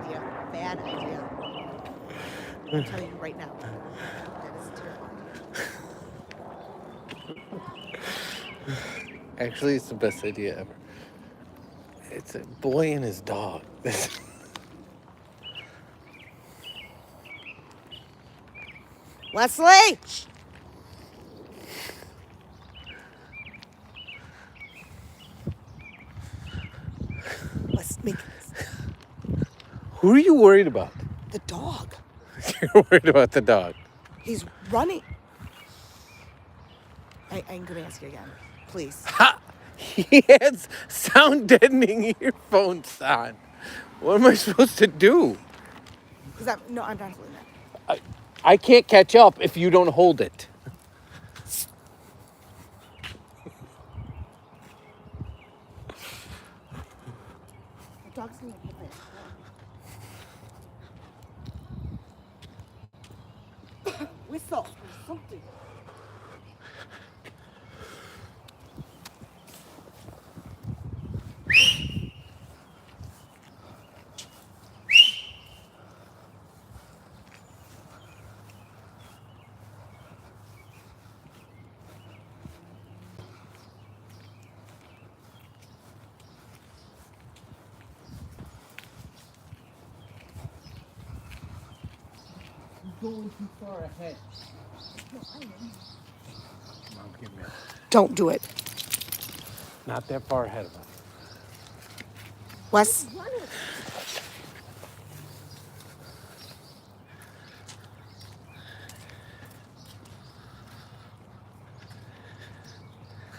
idea. Bad idea. I'm telling you right now. That is a terrible idea. Actually, it's the best idea ever. It's a boy and his dog. Leslie! Shh. Let's make this. Who are you worried about? The dog. You're worried about the dog. He's running. I'm going to ask you again. Please. Ha! He has sound deadening earphones on. What am I supposed to do? Because I'm not holding that. I can't catch up if you don't hold it. The dog's going to hit my whistle or something. You're going too far ahead. Mom, give me Don't do it. not that far ahead of us. Wes?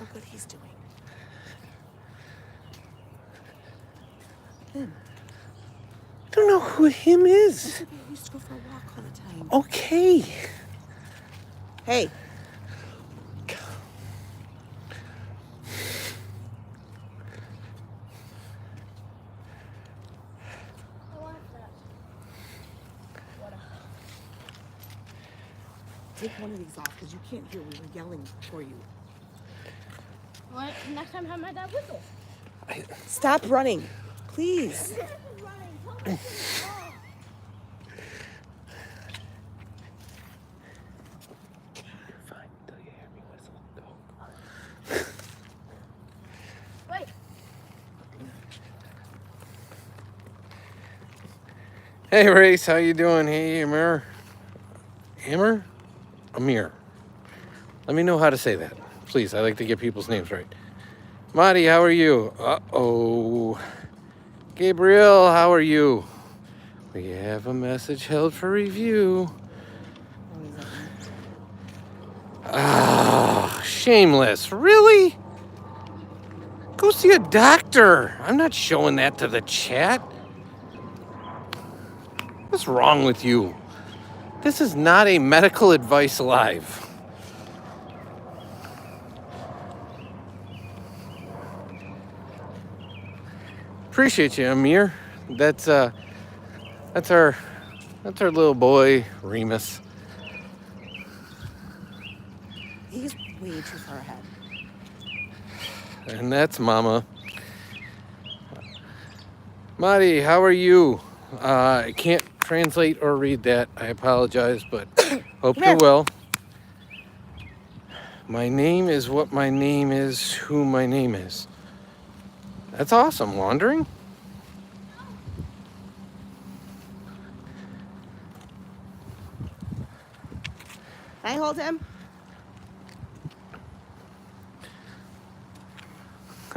Look what he's doing. Him. I don't know who him is. We used to go for a walk all the time. Okay. Hey. Take one of these off because you can't hear. We were yelling for you. What? Next time have my dad whistle. Stop running, please. Fine, until you hear me whistle. Go. Wait. Hey, Race, how you doing? Hey, Amir. Amir. Let me know how to say that. Please, I like to get people's names right. Marty, how are you? Uh-oh. Gabriel, how are you? We have a message held for review. Ah, shameless. Really? Go see a doctor. I'm not showing that to the chat. What's wrong with you? This is not a medical advice live. Appreciate you, Amir. That's our little boy, Remus. He's way too far ahead. And that's Mama. Marty, how are you? I can't translate or read that. I apologize, but hope you're well. My name is what my name is, who my name is. That's awesome. Wandering? Can I hold him?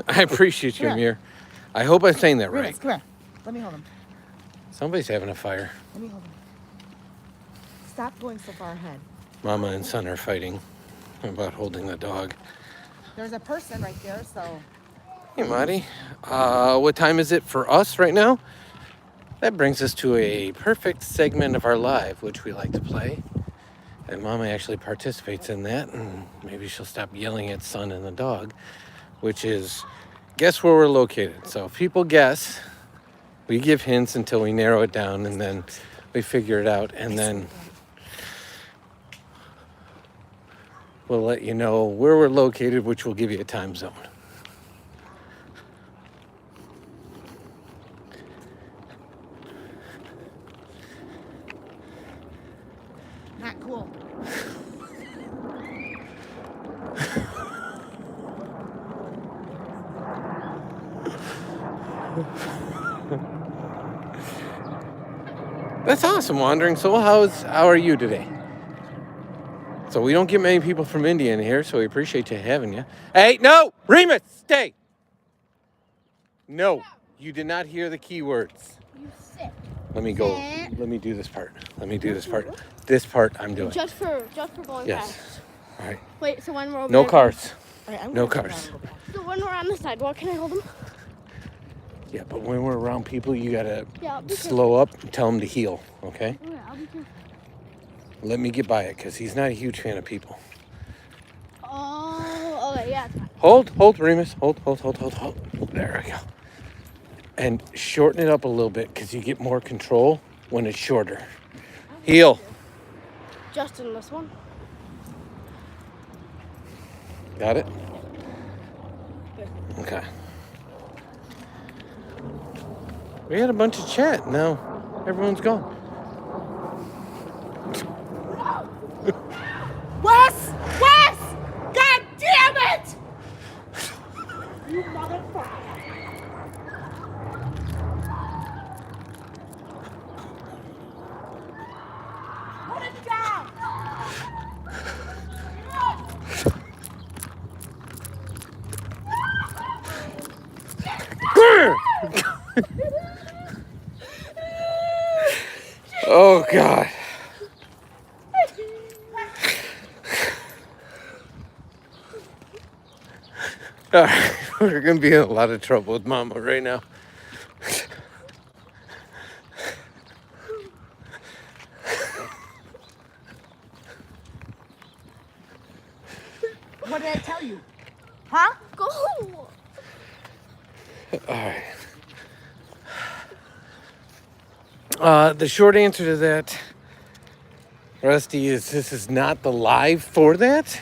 I appreciate you, Amir. I hope I'm saying that right. Remus, come here. Let me hold him. Somebody's having a fire. Let me hold him. Stop going so far ahead. Mama and son are fighting about holding the dog. There's a person right there, so. Hey, Marty. What time is it for us right now? That brings us to a perfect segment of our live, which we like to play. And Mama actually participates in that, and maybe she'll stop yelling at son and the dog, which is guess where we're located. So if people guess, we give hints until we narrow it down, and then we figure it out, and then we'll let you know where we're located, which will give you a time zone. Not cool. That's awesome, Wandering Soul. How are you today? So we don't get many people from India in here, so we appreciate you having you. Hey, no! Remus, stay! No, you did not hear the key words. You sick. Let me go. Sit. Let me do this part. Let me do this part. This part I'm doing. Just for going Yes. fast. All right. Wait, so when we're over No there- cars. All right, I'm No gonna turn cars. around and go back. So when we're on the sidewalk, can I hold them? Yeah, but when we're around people, you gotta Yeah, I'll be slow up and tell them to heal, okay? careful. Okay, I'll be careful. Let me get by it, because he's not a huge fan of people. Oh, okay, yeah. It's fine. Hold, Remus. Hold. There we go. And shorten it up a little bit, because you get more control when it's shorter. Heal. Just in this one. Got it? Okay. We had a bunch of chat. Now everyone's gone. Wes! Wes! God damn it! You motherfucker! Put it down! Oh God. All right, we're gonna be in a lot of trouble with Mama right now. What did I tell you? Huh? Go. All right. The short answer to that, Rusty, is this is not the live for that.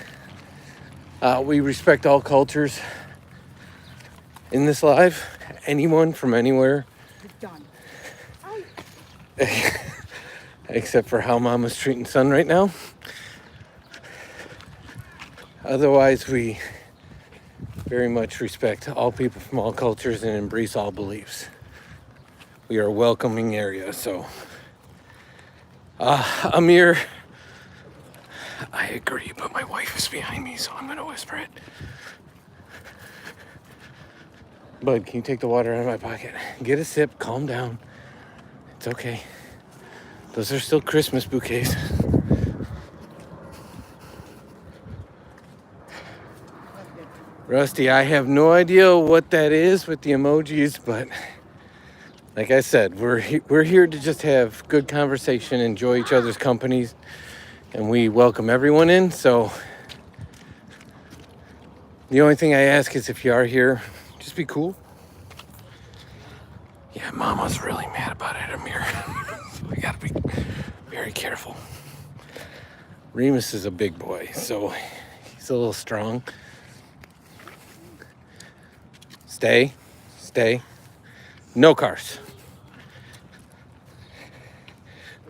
We respect all cultures in this live. Anyone from anywhere, You're done. except for how Mama's treating Son right now. Otherwise, we very much respect all people from all cultures and embrace all beliefs. We are a welcoming area, so. Amir, I agree, but my wife is behind me, so I'm gonna whisper it. Bud, can you take the water out of my pocket? Get a sip, calm down. It's okay. Those are still Christmas bouquets. Rusty, I have no idea what that is with the emojis, but like I said, we're here to just have good conversation, enjoy each other's companies, and we welcome everyone in. So the only thing I ask is if you are here, just be cool. Yeah, Mama's really mad about it, Amir. So we gotta be very careful. Remus is a big boy, so he's a little strong. Stay. No cars.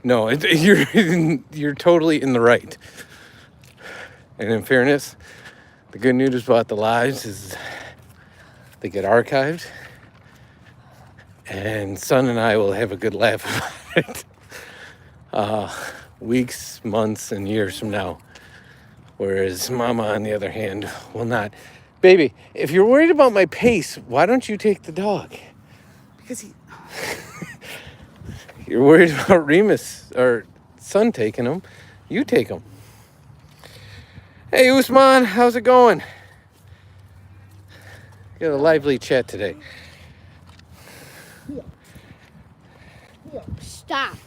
No, you're totally in the right. And in fairness, the good news about the lives is they get archived, and Son and I will have a good laugh about it. Weeks, months, and years from now. Whereas Mama, on the other hand, will not. Baby, if you're worried about my pace, why don't you take the dog? Because he. You're worried about Remus or Son taking him. You take him. Hey, Usman, how's it going? Got a lively chat today. Stop.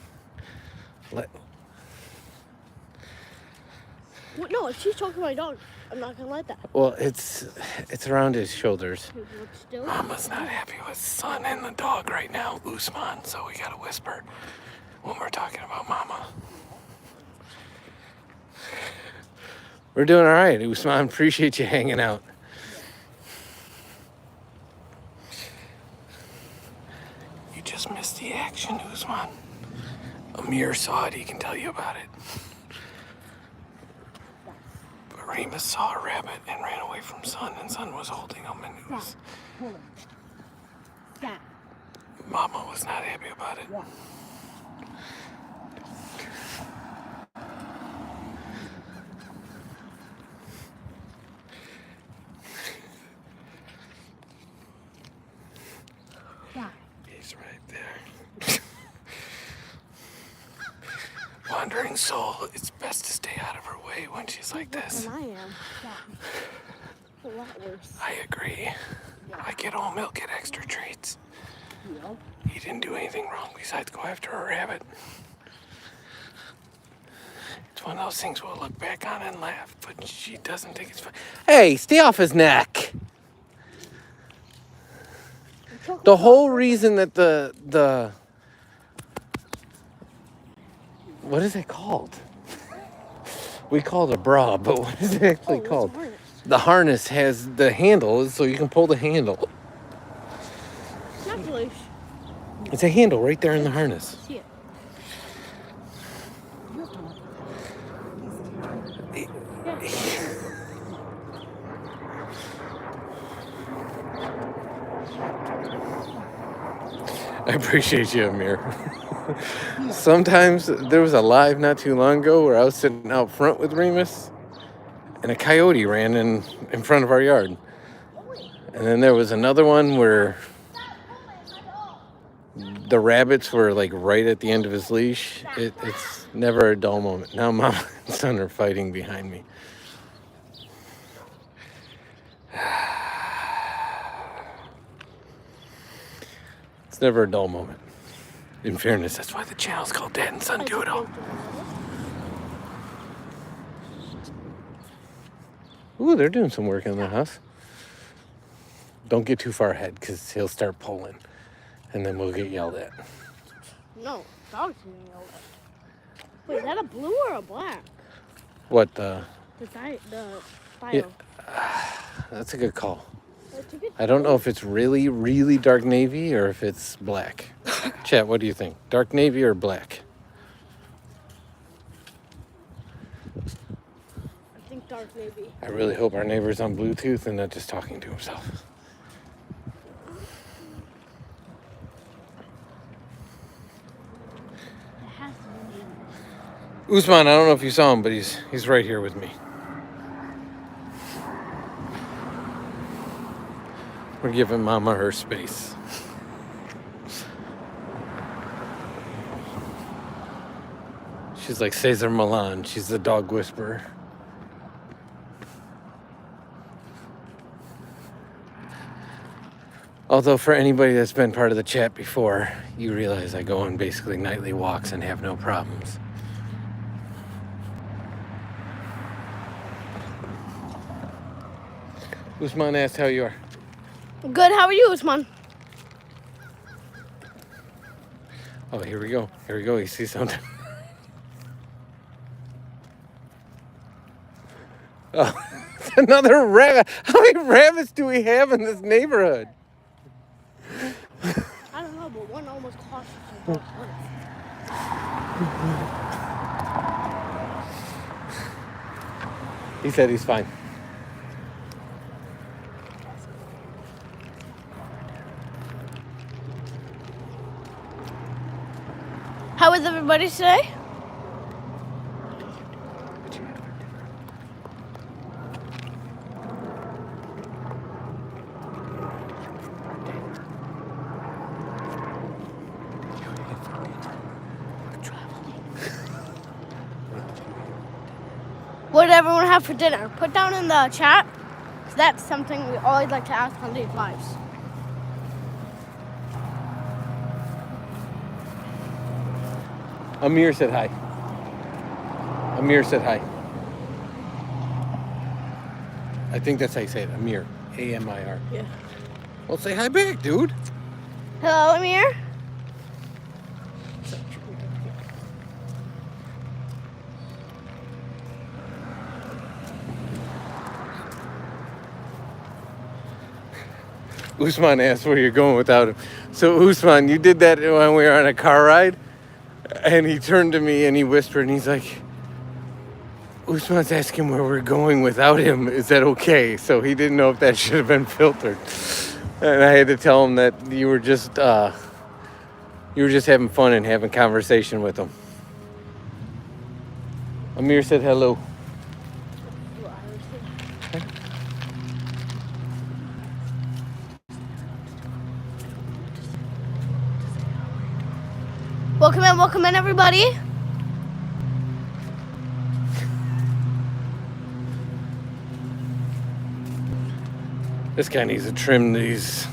Let, What? No, if she's choking my dog, I'm not gonna let that. well, it's around his shoulders. Look still. Mama's not happy with Son and the dog right now, Usman, so we gotta whisper when we're talking about Mama. We're doing all right, Usman. Appreciate you hanging out. You just missed the action, Usman. Amir saw it. He can tell you about it. Remus saw a rabbit and ran away from Son, and Son was holding him, and it was, Hold on. Stop. Mama was not happy about it. Yeah. Stop. He's right there. Wandering soul, it's best to stay out of her way when she's like this. And I am. Stop. A lot worse. I agree. I get home, he'll get extra treats. No. He didn't do anything wrong besides go after a rabbit. It's one of those things we'll look back on and laugh, but she doesn't think it's fun. Hey, stay off his neck! The whole reason that the what is it called? We call it a bra, but what is it actually called? The harness has the handle, so you can pull the handle. Not leash. It's a handle right there in the harness. See it. You have to look at that. I appreciate you, Amir. Sometimes there was a live not too long ago where I was sitting out front with Remus and a coyote ran in front of our yard. And then there was another one where the rabbits were like right at the end of his leash. It's never a dull moment. Now Mom and Son are fighting behind me. It's never a dull moment. In fairness, that's why the channel's called Dad and Son Do It All. Ooh, they're doing some work in the house. Don't get too far ahead, because he'll start pulling. And then we'll get yelled at. No, dog's gonna yell at. Wait, is that a blue or a black? What, The file. Yeah. That's a good call. That's a good- I don't know if it's really, really dark navy or if it's black. Chat, what do you think? Dark navy or black? I think dark navy. I really hope our neighbor's on Bluetooth and not just talking to himself. It has to be navy. Usman, I don't know if you saw him, but he's right here with me. We're giving Mama her space. She's like Cesar Milan. She's the dog whisperer. Although for anybody that's been part of the chat before, you realize I go on basically nightly walks and have no problems. Usman asked how you are. Good, how are you, Usman? Oh, here we go. Here we go. You see something? Oh, it's another rabbit. How many rabbits do we have in this neighborhood? I don't know, but one almost cost us some dogs. He said he's fine. How is everybody today? What did everyone have for dinner? Put down in the chat. 'Cause that's something we always like to ask on these lives. Amir said hi. Amir said hi. I think that's how you say it. Amir. A-M-I-R. Yeah. Well, say hi back, dude. Hello, Amir. Usman asked where you're going without him. So, Usman, you did that when we were on a car ride? And he turned to me and he whispered and he's like, Usman's asking where we're going without him. Is that okay? So he didn't know if that should have been filtered. And I had to tell him that you were just having fun and having conversation with him. Amir said hello. Welcome in, everybody. This guy needs to trim these.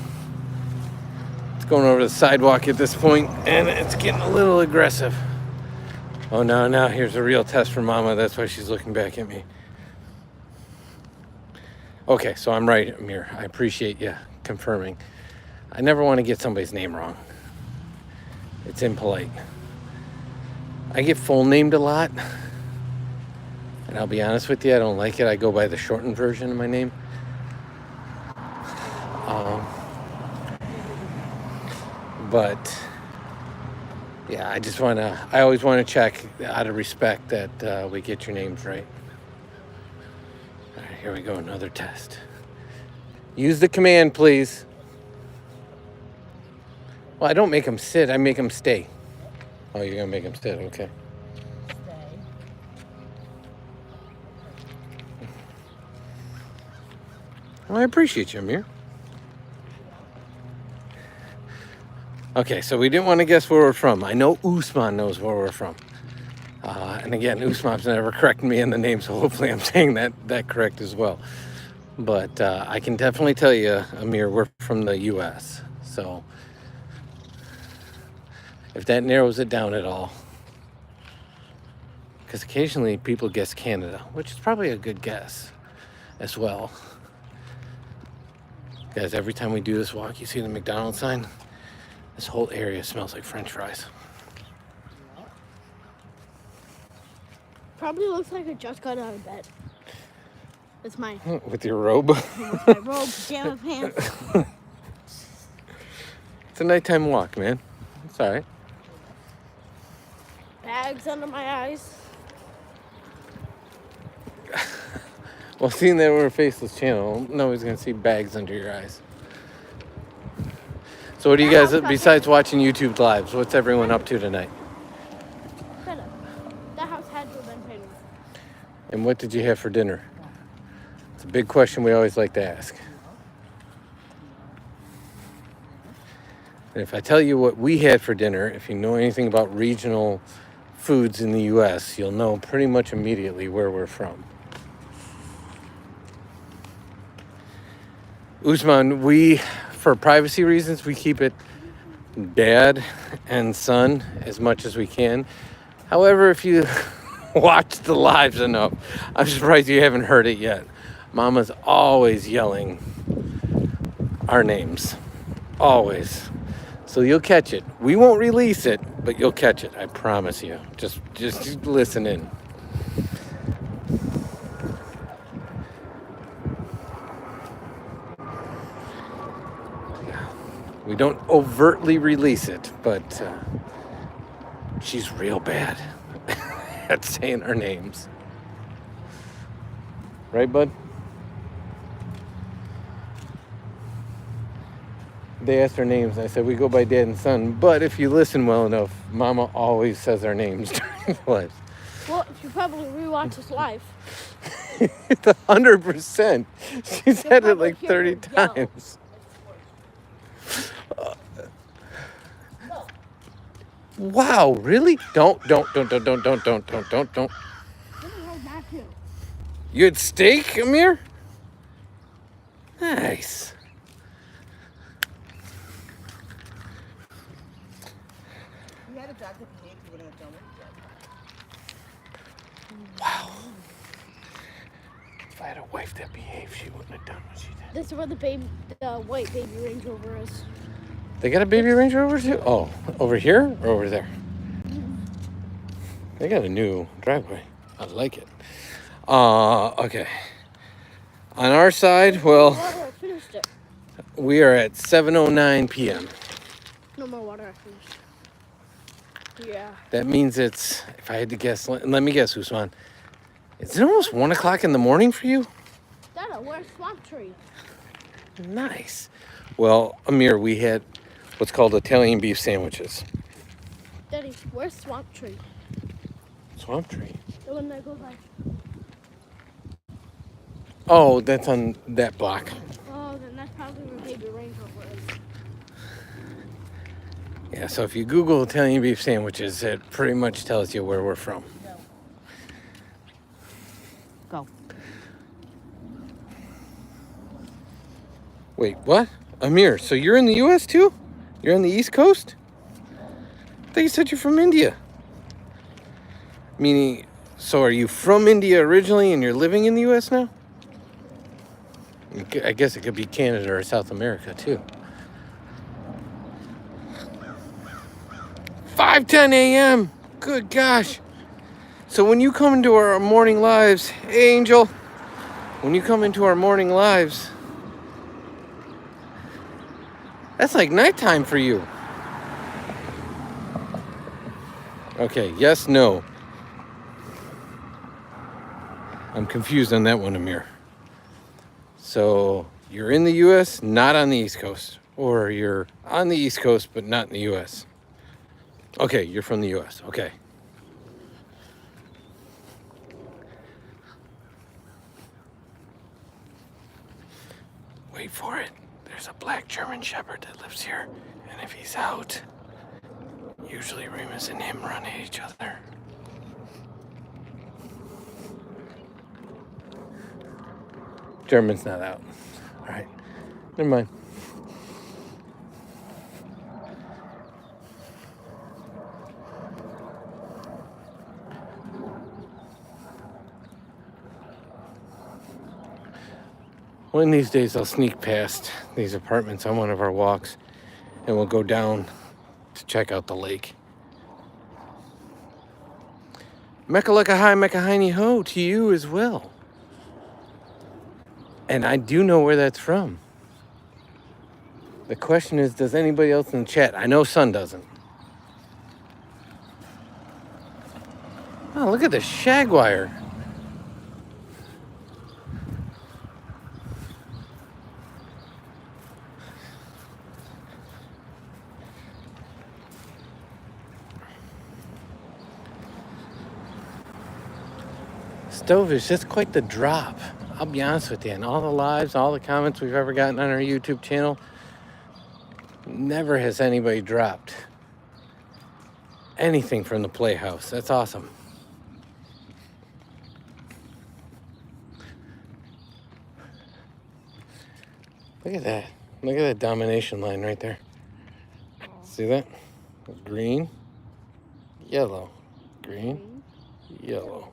It's going over the sidewalk at this point, and it's getting a little aggressive. Oh, now here's a real test for Mama. That's why she's looking back at me. Okay, so I'm right, Amir. I appreciate you confirming. I never want to get somebody's name wrong. It's impolite. I get full named a lot. And I'll be honest with you, I don't like it. I go by the shortened version of my name. But yeah, I always want to check out of respect that we get your names right. All right, here we go, another test. Use the command, please. Well, I don't make them sit, I make them stay. Oh, you're gonna make them sit, okay. Well, I appreciate you, Amir. Okay, so we didn't want to guess where we're from. I know Usman knows where we're from. And again, Usman's never corrected me in the name, so hopefully I'm saying that correct as well. But I can definitely tell you, Amir, we're from the U.S. So if that narrows it down at all. Because occasionally people guess Canada, which is probably a good guess as well. Guys, every time we do this walk, you see the McDonald's sign? This whole area smells like French fries. Probably looks like I just got out of bed. It's my With your robe? with my robe, pajama pants. It's a nighttime walk, man. It's all right. Bags under my eyes. Well, seeing that we're a faceless channel, nobody's going to see bags under your eyes. So what do you guys, besides watching YouTube lives, what's everyone up to tonight? Shut up. That house had to have been painted. And what did you have for dinner? It's a big question we always like to ask. And if I tell you what we had for dinner, if you know anything about regional foods in the U.S., you'll know pretty much immediately where we're from. Usman, for privacy reasons, we keep it dad and son as much as we can. However, if you watch the lives enough, I'm surprised you haven't heard it yet. Mama's always yelling our names. Always. So you'll catch it. We won't release it, but you'll catch it. I promise you. Just listen in. We don't overtly release it, but she's real bad at saying our names. Right, bud? They asked our names, and I said, we go by dad and son, but if you listen well enough, Mama always says our names during the live. Well, if you probably rewatch this live. 100%. She said it like 30 times. Wow, really? Don't. You had steak, Amir? Nice. You had a dog that behaved, you wouldn't have done it. Wow. If I had a wife that behaved, she wouldn't have done what she did. This is where the white baby Range Rover is. They got a baby Range Rover too? Oh, over here or over there? They got a new driveway. I like it. Okay. On our side, well, I finished it. we are at 7:09 p.m. No more water, I finished. Yeah. That means it's, if I had to guess, let me guess, Usman. Is it almost 1 o'clock in the morning for you? Dada, where's Swamp Tree? Nice. Well, Amir, we had what's called Italian beef sandwiches. Daddy, where's Swamp Tree? Swamp Tree. The one that goes like. Oh, that's on that block. Oh, then that's probably where Baby Range Rover is. Yeah, so if you Google Italian beef sandwiches, it pretty much tells you where we're from. Go. Wait, what? Amir, so you're in the U.S. too? You're on the East Coast? I thought you said you're from India. Meaning, so are you from India originally and you're living in the U.S. now? I guess it could be Canada or South America too. 5:10 a.m. Good gosh. So when you come into our morning lives, hey, Angel, when you come into our morning lives, that's like nighttime for you. Okay, yes, no. I'm confused on that one, Amir. So you're in the U.S., not on the East Coast. Or you're on the East Coast, but not in the U.S. Okay, you're from the U.S. Okay. Wait for it. There's a black German Shepherd that lives here. And if he's out, usually Remus and him run at each other. German's not out. All right. Never mind. One of these days I'll sneak past these apartments on one of our walks and we'll go down to check out the lake. Mechaleka hi, Mekahini ho to you as well. And I do know where that's from. The question is, does anybody else in the chat? I know Sun doesn't. Oh, look at the shagwire. Stovish, that's quite the drop. I'll be honest with you. And all the lives, all the comments we've ever gotten on our YouTube channel, never has anybody dropped anything from the Playhouse. That's awesome. Look at that. Look at that domination line right there. See that? Green, yellow, green, yellow.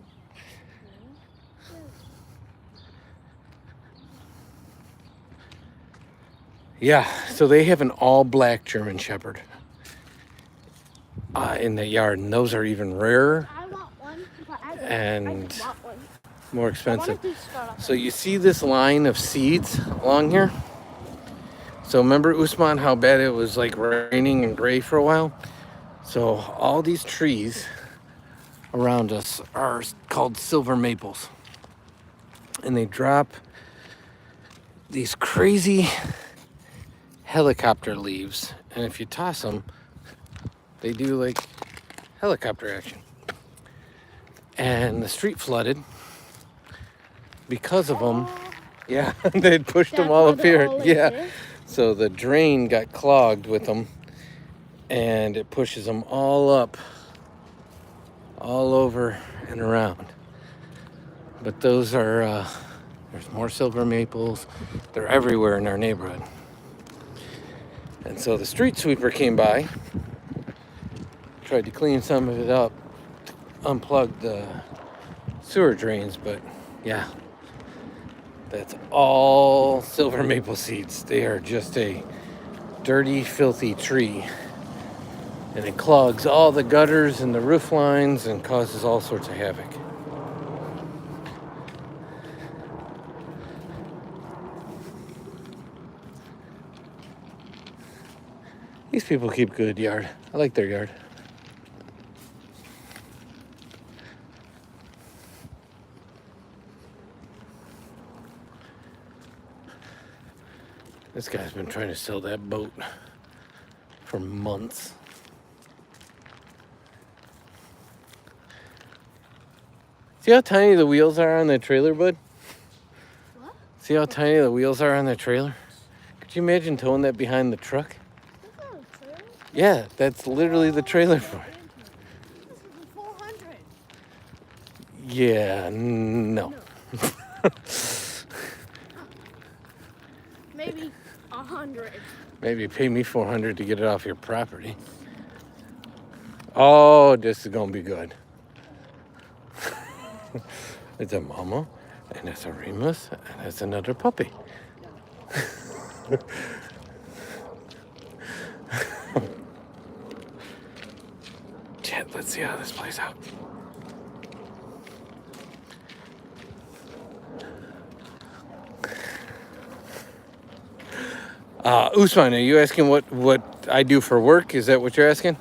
Yeah, so they have an all-black German Shepherd in the yard, and those are even rarer I want one, but and I want one. more expensive. I want to start off. So you see this line of seeds along here? So remember, Usman, how bad it was like raining and gray for a while? So all these trees around us are called silver maples. And they drop these crazy helicopter leaves. And if you toss them, they do like helicopter action. And the street flooded because of them. Yeah, they'd pushed them all up here. Yeah. So the drain got clogged with them and it pushes them all up, all over and around. But those are, there's more silver maples. They're everywhere in our neighborhood. And so the street sweeper came by, tried to clean some of it up, unplug the sewer drains, but yeah, that's all silver maple seeds. They are just a dirty, filthy tree. And it clogs all the gutters and the roof lines and causes all sorts of havoc. These people keep good yard. I like their yard. This guy's been trying to sell that boat for months. See how tiny the wheels are on that trailer, bud? What? See how tiny the wheels are on that trailer? Could you imagine towing that behind the truck? That's not a trailer. Yeah, that's literally the trailer for it. This is a 400. Yeah, no. Maybe 100. Maybe pay me $400 to get it off your property. Oh, this is gonna be good. It's a mama, and it's a Remus, and it's another puppy. Chet, let's see how this plays out. Usman, are you asking what I do for work? Is that what you're asking?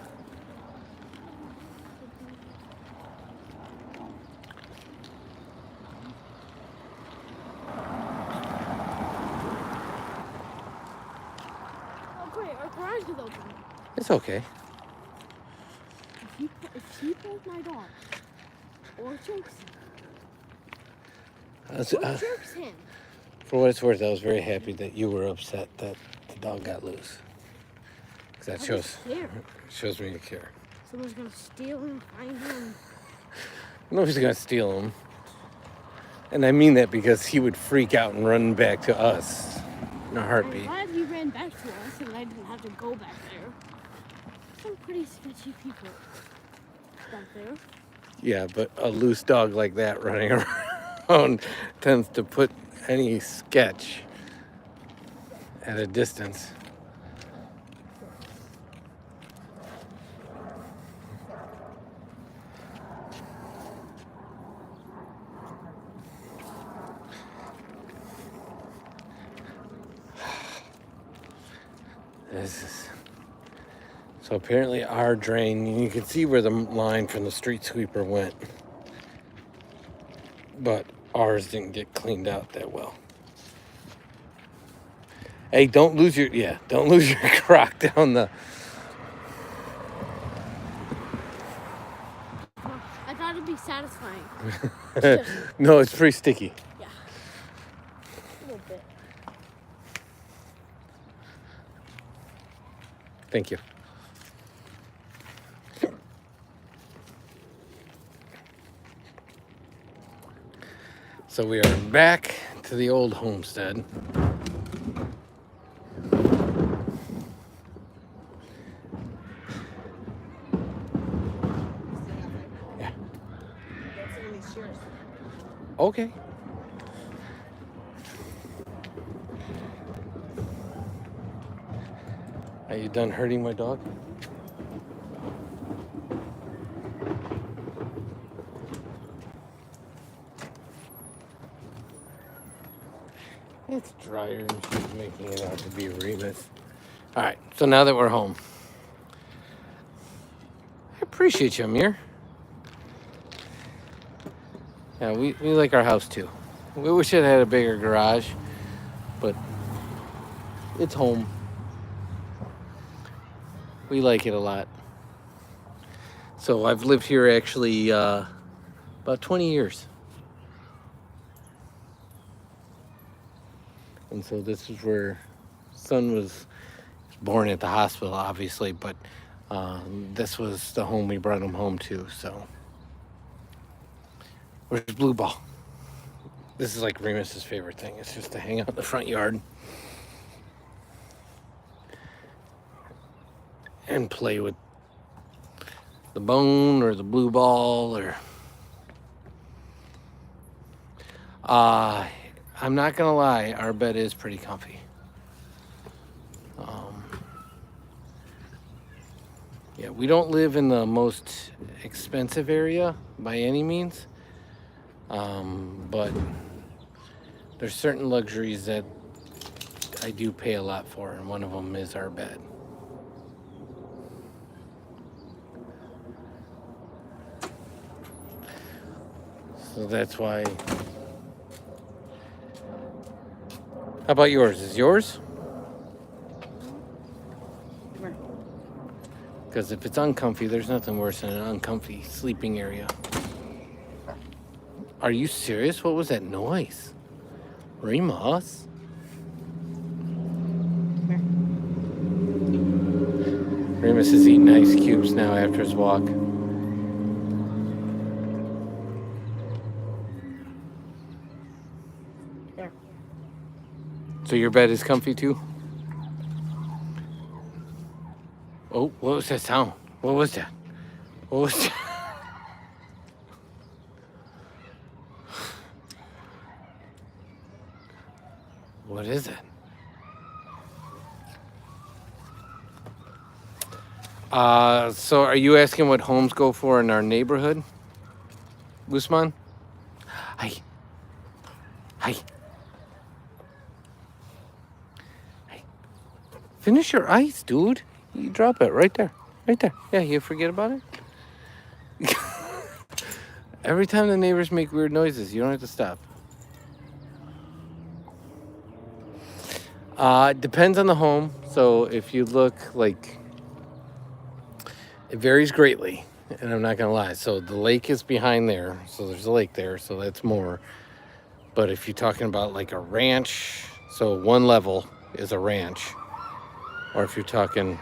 Oh, great. Our garage is open. It's okay. If he pulls my dog or chokes him, For what it's worth, I was very happy that you were upset that the dog got loose. 'Cause that shows me you care. Someone's gonna steal him, find him. Nobody's gonna steal him. And I mean that because he would freak out and run back to us in a I'm heartbeat. glad he ran back to us and I didn't have to go back there. Some pretty sketchy people back there. Yeah, but a loose dog like that running around tends to put any sketch at a distance. So apparently our drain, you can see where the line from the street sweeper went, but ours didn't get cleaned out that well. Hey, don't lose your crock down the. Well, I thought it'd be satisfying. No, it's pretty sticky. Yeah. A little bit. Thank you. So we are back to the old homestead. Yeah. That's only yours. Okay. Are you done hurting my dog? It's drier and she's making it out to be Remus. All right, so now that we're home, I appreciate you, Amir. Yeah, we like our house too. We wish it had a bigger garage, but it's home. We like it a lot. So I've lived here actually about 20 years. And so this is where son was born at the hospital, obviously, but this was the home we brought him home to, so. Where's Blue Ball? This is like Remus's favorite thing. It's just to hang out in the front yard and play with the bone or the blue ball or... I'm not gonna lie, our bed is pretty comfy. Yeah, we don't live in the most expensive area by any means, but there's certain luxuries that I do pay a lot for, and one of them is our bed. So that's why. How about yours? Is yours? Because if it's uncomfy, there's nothing worse than an uncomfy sleeping area. Are you serious? What was that noise? Remus? Remus is eating ice cubes now after his walk. There. So your bed is comfy too? Oh, what was that sound? What was that? What was that? What is it? So are you asking what homes go for in our neighborhood, Guzman? Hi. Hi. Hi. Finish your ice, dude. You drop it right there. Right there. Yeah, you forget about it? Every time the neighbors make weird noises, you don't have to stop. It depends on the home. So if you look like, it varies greatly, and I'm not gonna lie. So the lake is behind there, so there's a lake there, so that's more. But if you're talking about like a ranch, so one level is a ranch, or if you're talking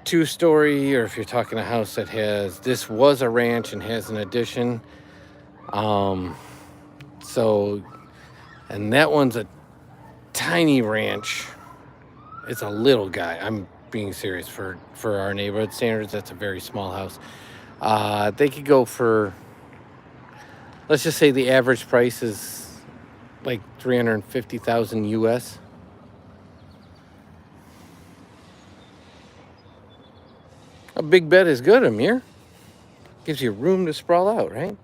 2-story, or if you're talking a house that has, this was a ranch and has an addition. So, and that one's a tiny ranch. It's a little guy. I'm being serious. For our neighborhood standards, that's a very small house. They could go for, let's just say the average price is like 350,000 US. A big bed is good, Amir. Gives you room to sprawl out, right?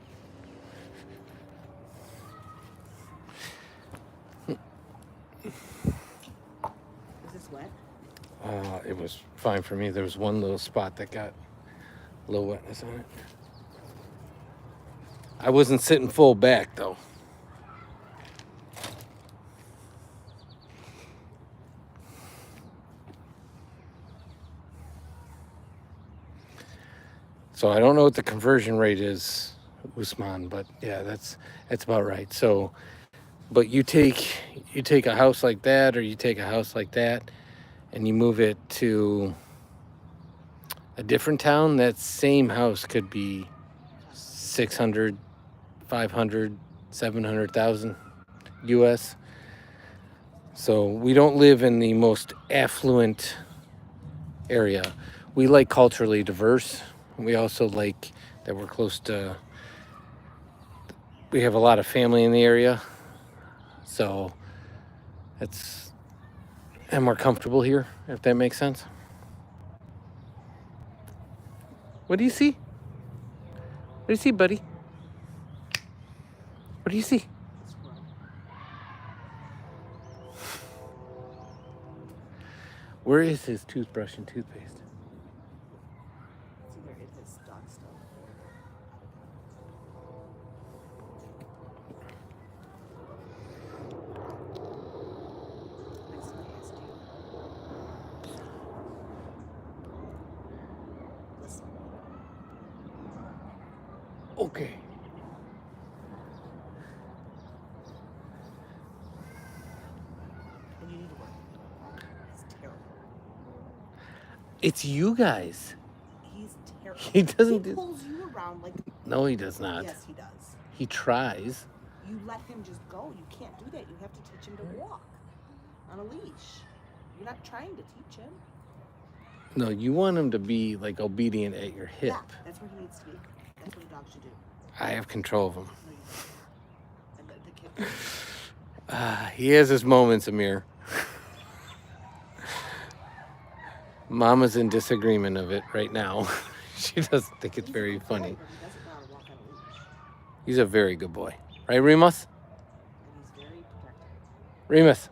Is this wet? It was fine for me. There was one little spot that got a little wetness on it. I wasn't sitting full back though. So I don't know what the conversion rate is, Usman, but yeah, that's about right. So, but you take a house like that, or you take a house like that, and you move it to a different town, that same house could be 600, 500, 700,000 US. So we don't live in the most affluent area. We like culturally diverse. We also like that we're close to, we have a lot of family in the area. So and we're comfortable here, if that makes sense. What do you see? What do you see, buddy? What do you see? Where is his toothbrush and toothpaste? It's either in his dog stuff or. It's nasty. Listen. Okay. And you need to work. He's terrible. It's you guys. He's terrible. He doesn't He do. pulls you around like. No, he does not. Yes, he does. He tries. You let him just go. You can't do that. You have to teach him to walk on a leash. You're not trying to teach him. No, you want him to be like obedient at your hip. Yeah, that's where he needs to be. That's what a dog should do. I have control of him. No, you don't. And the kid. He has his moments, Amir. Mama's in disagreement of it right now. She doesn't think it's very funny. But he doesn't know how to walk on a leash. He's a very good boy. Right, Remus? And he's very protective. Remus.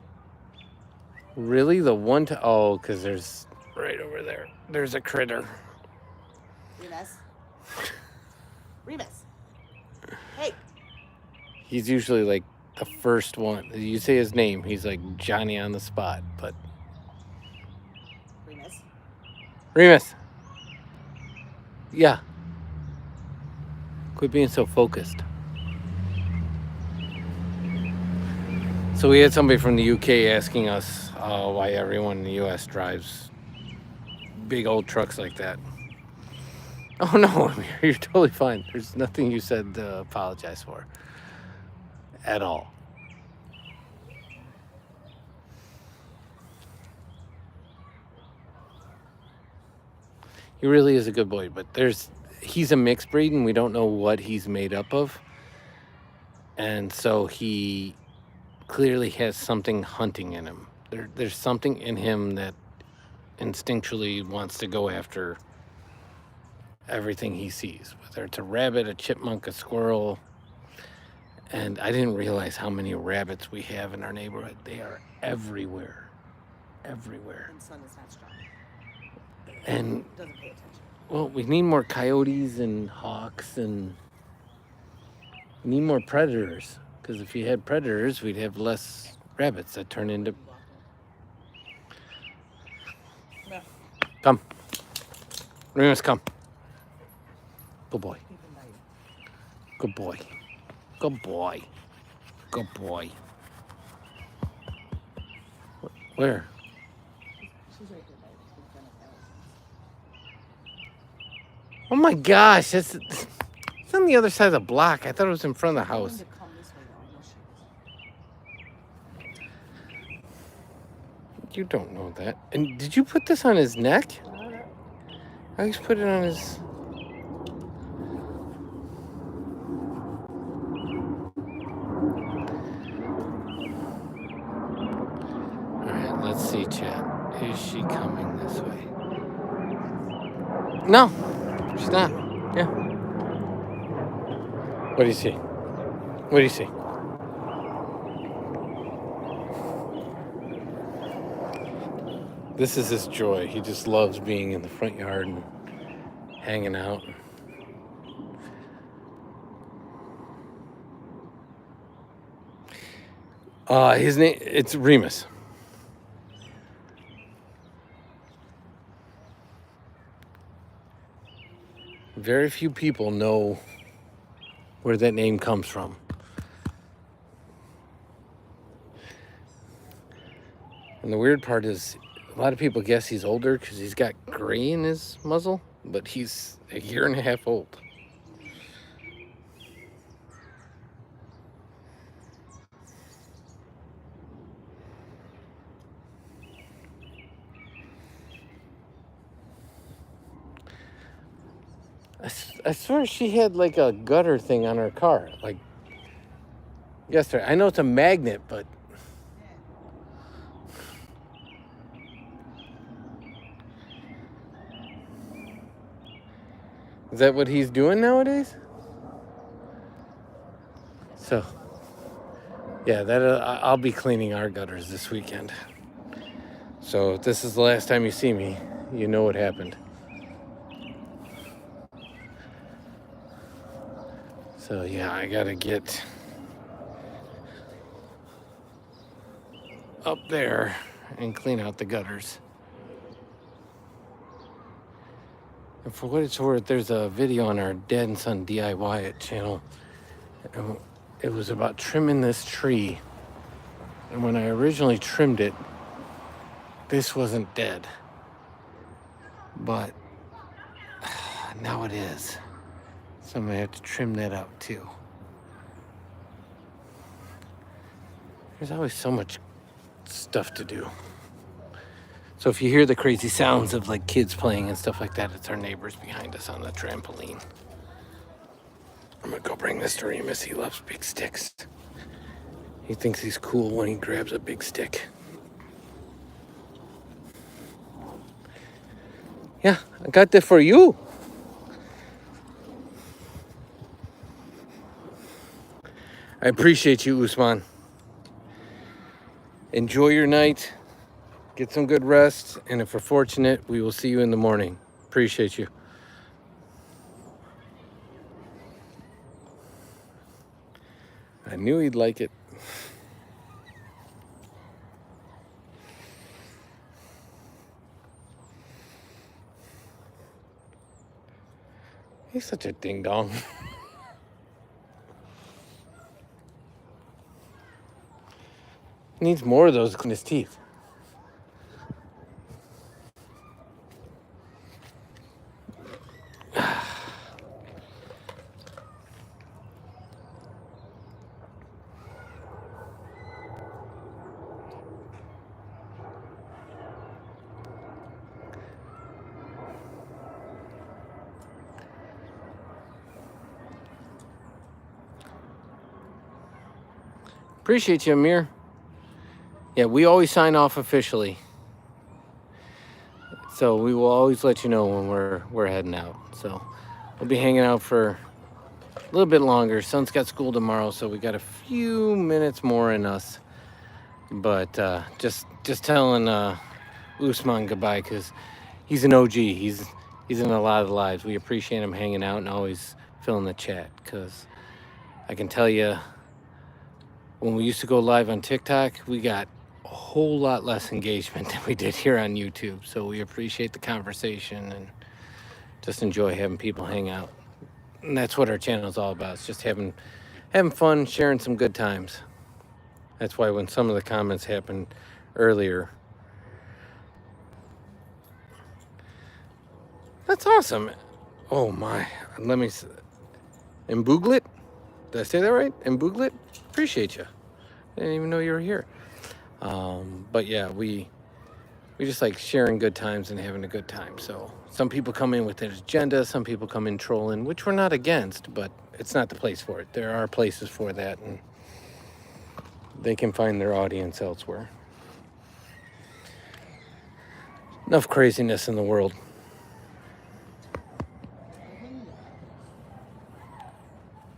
Really? The one to... Oh, because there's... Right over there. There's a critter. Remus. Remus. Hey. He's usually like the first one. You say his name, he's like Johnny on the spot. But Remus. Remus. Yeah. Quit being so focused. So we had somebody from the UK asking us why everyone in the US drives big old trucks like that. Oh no, you're totally fine. There's nothing you said to apologize for at all. He really is a good boy, but he's a mixed breed and we don't know what he's made up of. And so he clearly has something hunting in him. There's something in him that instinctually wants to go after everything he sees, whether it's a rabbit, a chipmunk, a squirrel. And I didn't realize how many rabbits we have in our neighborhood. They are everywhere. Everywhere. And sun is not strong. And, Doesn't pay attention. well, we need more coyotes and hawks, and we need more predators. Because if you had predators, we'd have less rabbits that turn into... Yeah. Come. Remus, come. Good boy. Good boy. Good boy. Good boy. Where? She's right here, baby. In front of Allison's. Oh my gosh, it's on the other side of the block. I thought it was in front of the Tell him house. to come this way, though. No shoes. You don't know that. And did you put this on his neck? I just put it on his... Alright, let's see, chat. Is she coming this way? No, she's not. Yeah. What do you see? What do you see? This is his joy. He just loves being in the front yard and hanging out. His name, it's Remus. Very few people know where that name comes from. And the weird part is, a lot of people guess he's older because he's got gray in his muzzle, but he's a year and a half old. I swear she had like a gutter thing on her car, like yesterday. I know it's a magnet, but is that what he's doing nowadays? So, yeah, I'll be cleaning our gutters this weekend. So if this is the last time you see me, you know what happened. So yeah, I gotta get up there and clean out the gutters. And for what it's worth, there's a video on our Dad and Son DIY channel. And it was about trimming this tree. And when I originally trimmed it, this wasn't dead. But now it is. So I'm gonna have to trim that out too. There's always so much stuff to do. So if you hear the crazy sounds of like kids playing and stuff like that, it's our neighbors behind us on the trampoline. I'm gonna go bring this to Remus. He loves big sticks. He thinks he's cool when he grabs a big stick. Yeah, I got that for you. I appreciate you, Usman. Enjoy your night. Get some good rest. And if we're fortunate, we will see you in the morning. Appreciate you. I knew he'd like it. He's such a ding dong. Needs more of those in his teeth. Appreciate you, Amir. Yeah, we always sign off officially. So we will always let you know when we're heading out. So we'll be hanging out for a little bit longer. Son's got school tomorrow, so we got a few minutes more in us. But just telling Usman goodbye, because he's an OG. He's in a lot of the lives. We appreciate him hanging out and always filling the chat, because I can tell you, when we used to go live on TikTok, we got a whole lot less engagement than we did here on YouTube. So we appreciate the conversation and just enjoy having people hang out. And that's what our channel is all about. It's just having fun, sharing some good times. That's why when some of the comments happened earlier, that's awesome. Oh my, let me, Mbooglet? Did I say that right? Mbooglet? Appreciate you. I didn't even know you were here. But yeah, we just like sharing good times and having a good time. So some people come in with an agenda, some people come in trolling, which we're not against, but it's not the place for it. There are places for that, and they can find their audience elsewhere. Enough craziness in the world.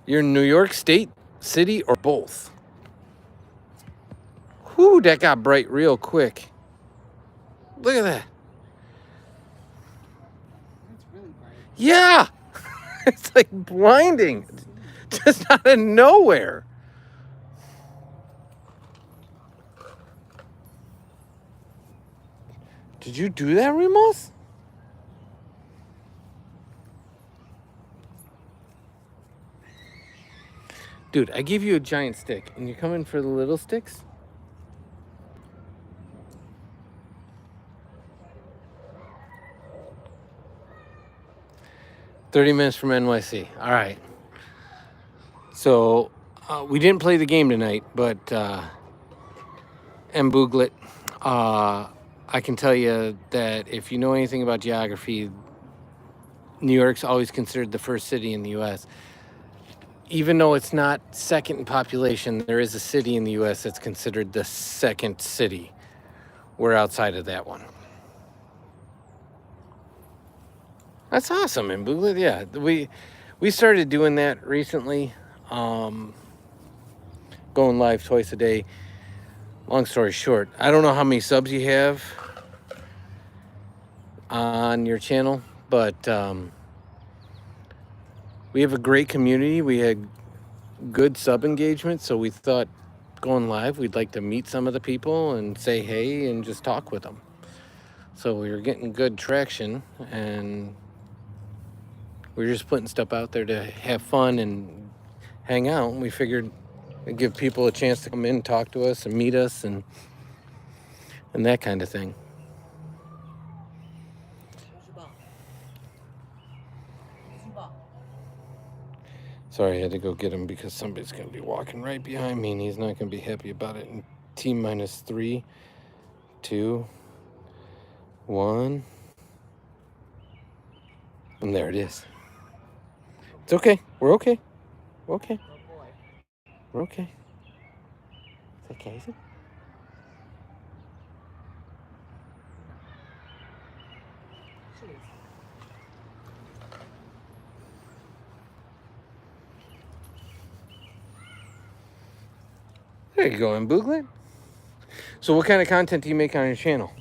You're in New York State, city, or both? Whew, that got bright real quick. Look at that. That's really bright. Yeah! It's like blinding. Just out of nowhere. Did you do that, Remos? Dude, I gave you a giant stick, and you're coming for the little sticks? "30 minutes from NYC." All right. So we didn't play the game tonight, but Mbooglet, I can tell you that if you know anything about geography, New York's always considered the first city in the U.S. Even though it's not second in population, there is a city in the U.S. that's considered the second city. We're outside of that one. That's awesome, Mbooglet. Yeah, we started doing that recently, going live twice a day. Long story short, I don't know how many subs you have on your channel, but we have a great community. We had good sub engagement, so we thought going live, we'd like to meet some of the people and say hey and just talk with them. So we were getting good traction, and we were just putting stuff out there to have fun and hang out. And we figured it'd give people a chance to come in, talk to us, and meet us, and that kind of thing. Where's your ball? Where's your ball? Sorry, I had to go get him because somebody's going to be walking right behind me, and he's not going to be happy about it. And T minus 3, 2, 1. And there it is. It's okay. We're okay. We're okay. Oh boy. We're okay. Is that Casey? Jeez. There you go, Mbooglet. So what kind of content do you make on your channel?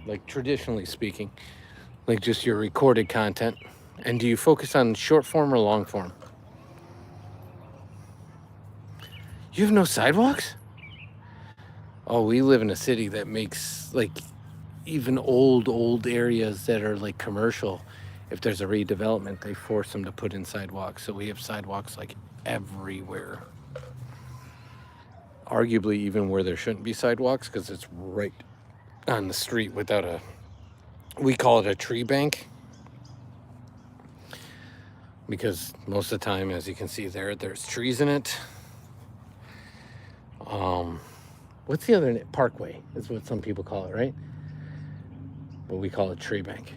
Like traditionally speaking, like just your recorded content. And do you focus on short form or long form? You have no sidewalks? Oh, we live in a city that makes, like, even old areas that are like commercial, if there's a redevelopment, they force them to put in sidewalks. So we have sidewalks like everywhere. Arguably even where there shouldn't be sidewalks, because it's right on the street without we call it a tree bank. Because most of the time, as you can see there's trees in it. What's the other parkway? Is what some people call it, right? But we call it tree bank.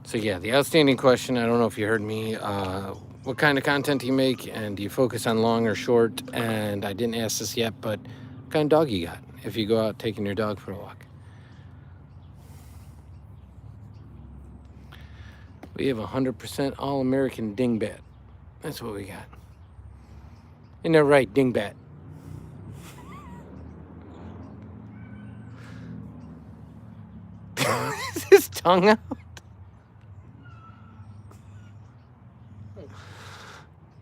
So yeah, the outstanding question, I don't know if you heard me, what kind of content do you make, and do you focus on long or short? And I didn't ask this yet, but what kind of dog you got if you go out taking your dog for a walk? We have 100% all-American dingbat. That's what we got. Isn't that right, dingbat? Is his tongue out?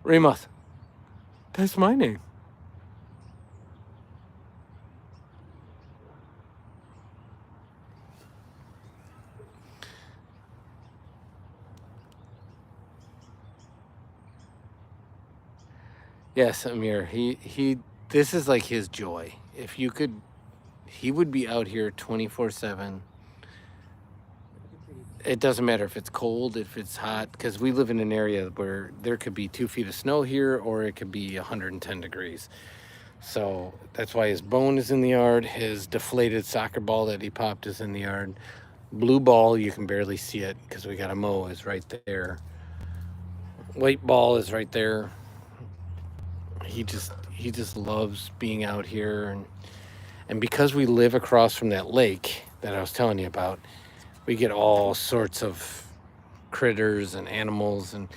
Remus, that's my name. Yes, Amir. This is like his joy. If you could, he would be out here 24/7. It doesn't matter if it's cold, if it's hot, because we live in an area where there could be 2 feet of snow here, or it could be 110 degrees. So that's why his bone is in the yard. His deflated soccer ball that he popped is in the yard. Blue ball, you can barely see it because we got a mow, is right there. White ball is right there. He just loves being out here, and because we live across from that lake that I was telling you about, we get all sorts of critters and animals. And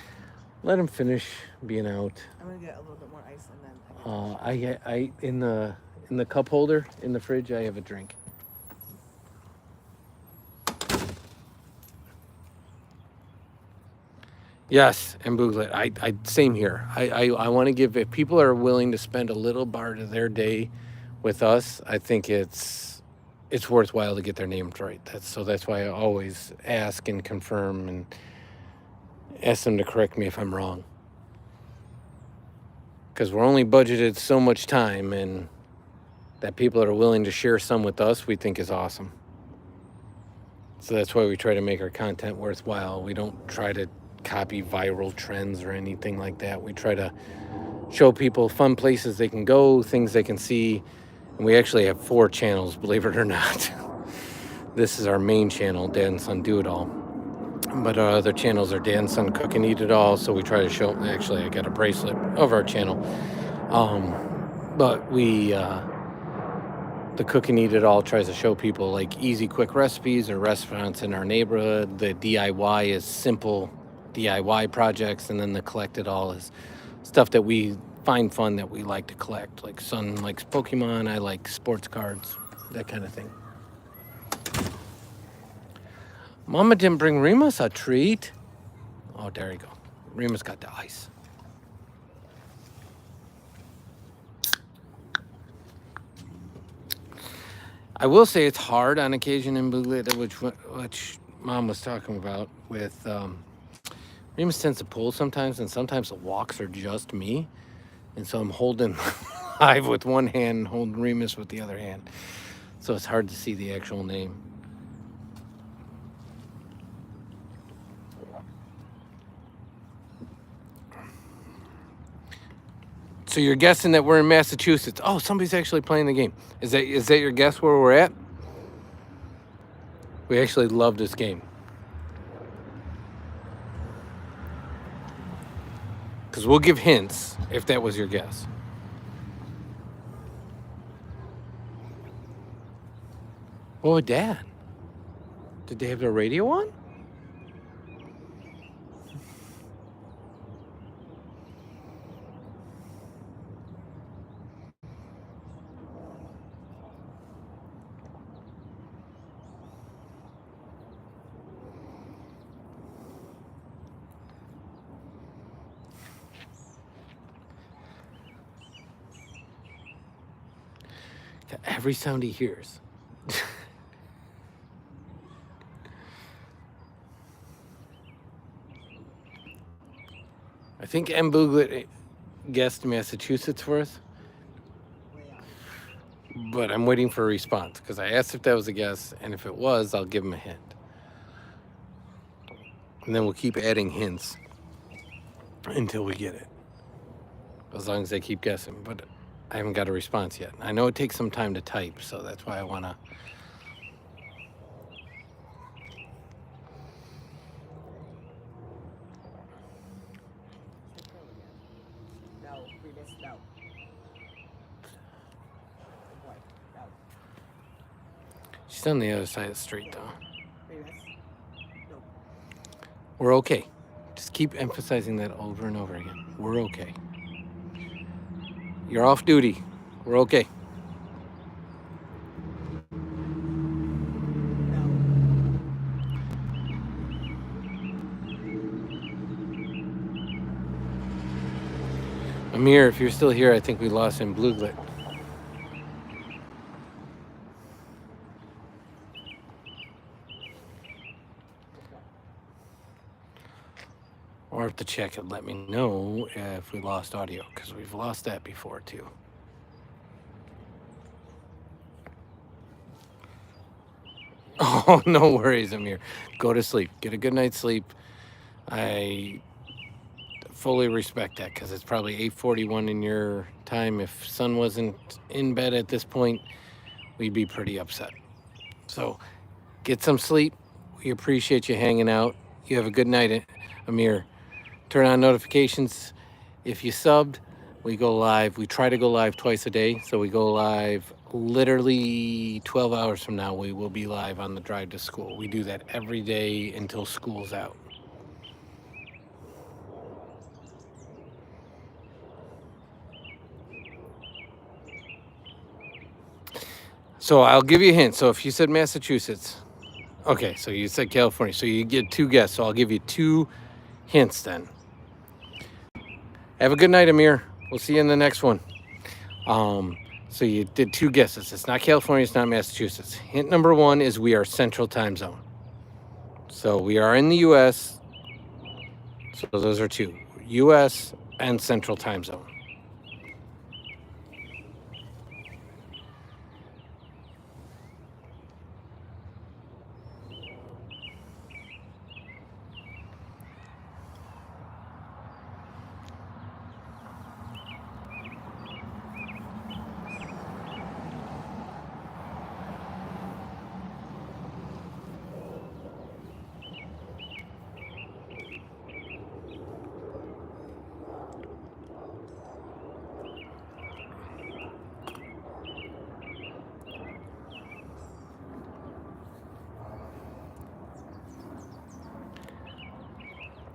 let him finish being out. I'm gonna get a little bit more ice and then. I in the cup holder in the fridge, I have a drink. Yes, and Booglet, I same here. I want to give, if people are willing to spend a little part of their day with us, I think it's worthwhile to get their names right. That's why I always ask and confirm and ask them to correct me if I'm wrong. Because we're only budgeted so much time, and that people are willing to share some with us, we think is awesome. So that's why we try to make our content worthwhile. We don't try to copy viral trends or anything like that. We try to show people fun places they can go, things they can see. And we actually have 4 channels, believe it or not. This is our main channel, Dad and Son Do It All. But our other channels are Dad and Son Cook and Eat It All. So we try to show, actually I got a bracelet of our channel. But the Cook and Eat It All tries to show people like easy, quick recipes or restaurants in our neighborhood. The DIY is simple DIY projects, and then the Collect It All is stuff that we find fun that we like to collect. Like Son likes Pokemon, I like sports cards, that kind of thing. Mama didn't bring Remus a treat. Oh, there you go. Remus got the ice. I will say it's hard on occasion in Booglet, which Mom was talking about with Remus tends to pull sometimes, and sometimes the walks are just me. And so I'm holding Hive with one hand and holding Remus with the other hand. So it's hard to see the actual name. So you're guessing that we're in Massachusetts. Oh, somebody's actually playing the game. Is that your guess where we're at? We actually love this game. Because we'll give hints if that was your guess. Oh, Dad. Did they have their radio on? to every sound he hears. I think M. Booglet guessed Massachusetts worth, but I'm waiting for a response because I asked if that was a guess, and if it was, I'll give him a hint. And then we'll keep adding hints until we get it, as long as they keep guessing. But I haven't got a response yet. I know it takes some time to type, so that's why I want to. No, Remus, no. Good boy, no. She's on the other side of the street, though. Remus, no. We're okay. Just keep emphasizing that over and over again. We're okay. You're off duty. We're okay. Amir, if you're still here, I think we lost him. Booglet. Or if the chat could let me know if we lost audio, because we've lost that before too. Oh, no worries, Amir. Go to sleep. Get a good night's sleep. I fully respect that because it's probably 8:41 in your time. If Son wasn't in bed at this point, we'd be pretty upset. So get some sleep. We appreciate you hanging out. You have a good night, Amir. Turn on notifications. If you subbed, we go live. We try to go live twice a day. So we go live literally 12 hours from now. We will be live on the drive to school. We do that every day until school's out. So I'll give you a hint. So if you said Massachusetts, okay, so you said California. So you get 2 guesses. So I'll give you 2 hints then. Have a good night, Amir. We'll see you in the next one. So you did 2 guesses. It's not California, it's not Massachusetts. Hint number 1 is we are Central Time Zone. So we are in the U.S. So those are 2. U.S. and Central Time Zone.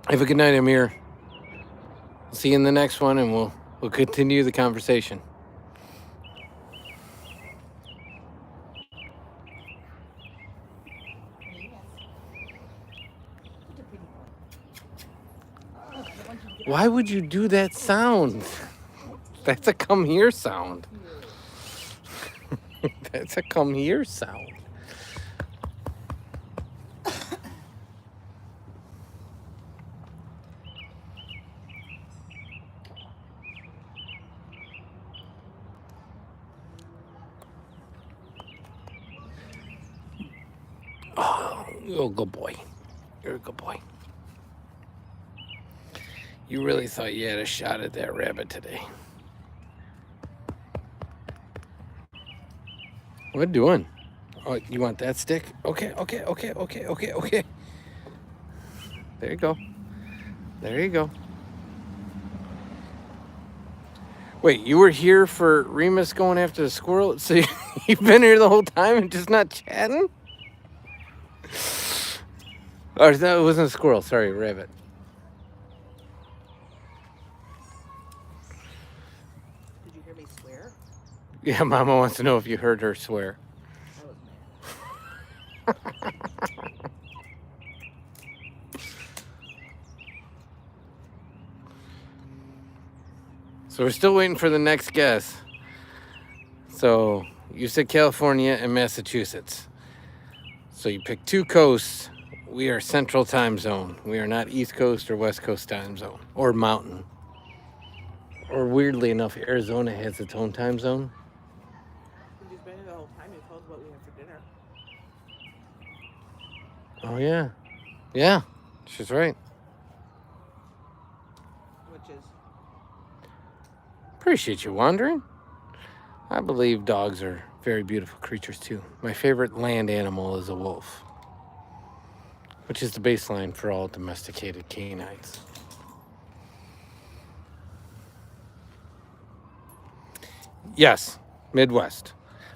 Have a good night, Amir. See you in the next one, and we'll continue the conversation. Why would you do that sound? That's a come here sound. That's a come here sound. Oh, good boy. You're a good boy. You really thought you had a shot at that rabbit today. What are you doing? Oh, you want that stick? Okay. There you go. There you go. Wait, you were here for Remus going after the squirrel? So you've been here the whole time and just not chatting? Or no, it wasn't a squirrel. Sorry, rabbit. Did you hear me swear? Yeah, Mama wants to know if you heard her swear. I was mad. So we're still waiting for the next guess. So You said California and Massachusetts. So you pick two coasts. We are Central Time Zone. We are not East Coast or West Coast Time Zone or Mountain. Or weirdly enough, Arizona has its own time zone. He's been here the whole time. He told us what we had for dinner. Oh, yeah. Yeah, she's right. Which is Appreciate you wandering. I believe dogs are very beautiful creatures too. My favorite land animal is a wolf, which is the baseline for all domesticated canines. Yes, Midwest.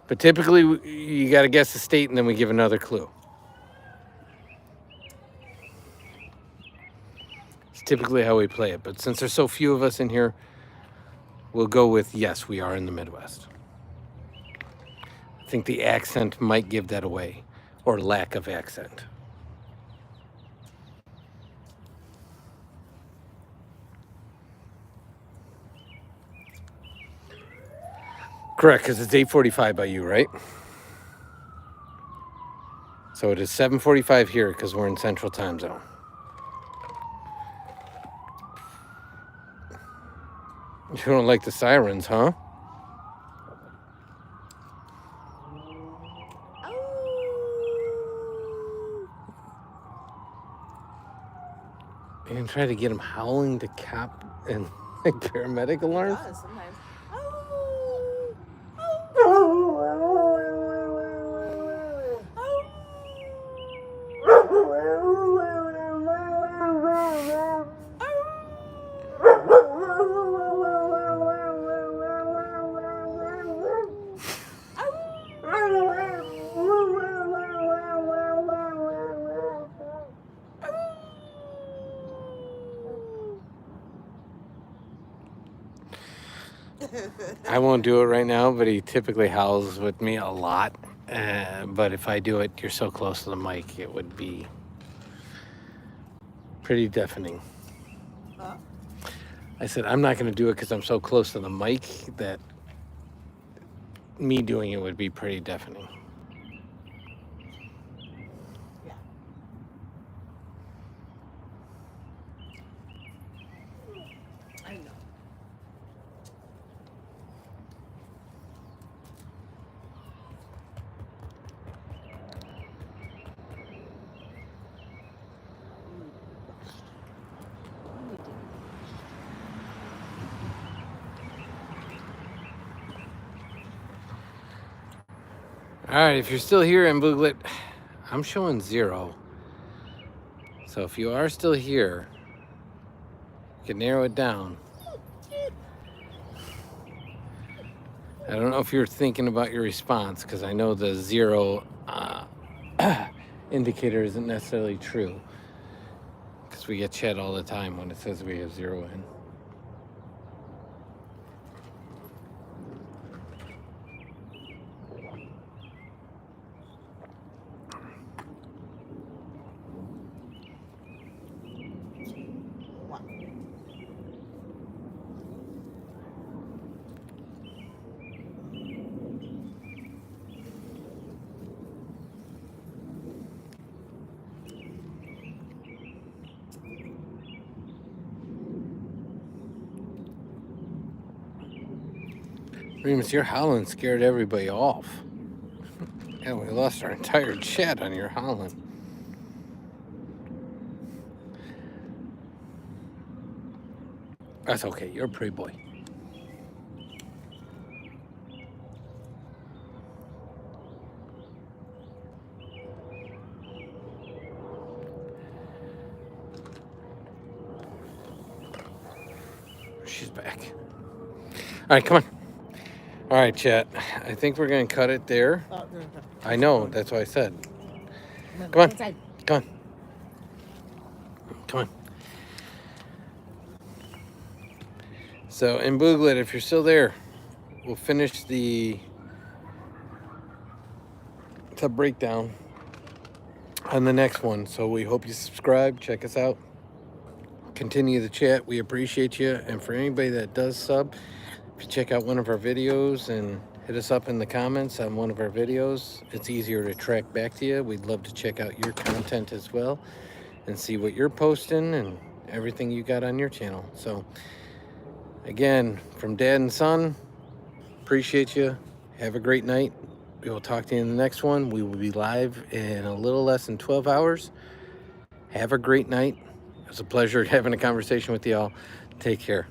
But typically you got to guess the state and then we give another clue. It's typically how we play it. But since there's so few of us in here, we'll go with yes, we are in the Midwest. I think the accent might give that away, or lack of accent. Correct, because it's 8:45 by you, right? So it is 7:45 here because we're in Central Time Zone. You don't like the sirens, huh? You can try to get them howling to cop and like paramedic alarms. does sometimes. I won't do it right now, but he typically howls with me a lot. But if I do it, you're so close to the mic, it would be pretty deafening. Huh? I said, I'm not going to do it because I'm so close to the mic that me doing it would be pretty deafening. Yeah. I know. All right, if you're still here in Booglet, I'm showing 0. So if you are still here, you can narrow it down. I don't know if you're thinking about your response because I know the 0 indicator isn't necessarily true because we get chat all the time when it says we have 0 in. What? Remus, your howling scared everybody off. And we lost our entire chat on your howling. That's okay, you're a pretty boy. She's back. All right, come on. All right, chat. I think we're going to cut it there. I know, that's what I said. Come on. Inside. Come on. Come on. So, in Booglet, if you're still there, we'll finish the breakdown on the next one. So, we hope you subscribe. Check us out. Continue the chat. We appreciate you. And for anybody that does sub, if you check out one of our videos and hit us up in the comments on one of our videos. It's easier to track back to you. We'd love to check out your content as well and see what you're posting and everything you got on your channel. So again, from Dad and Son, appreciate you. Have a great night. We will talk to you in the next one. We will be live in a little less than 12 hours. Have a great night. It was a pleasure having a conversation with y'all. Take care.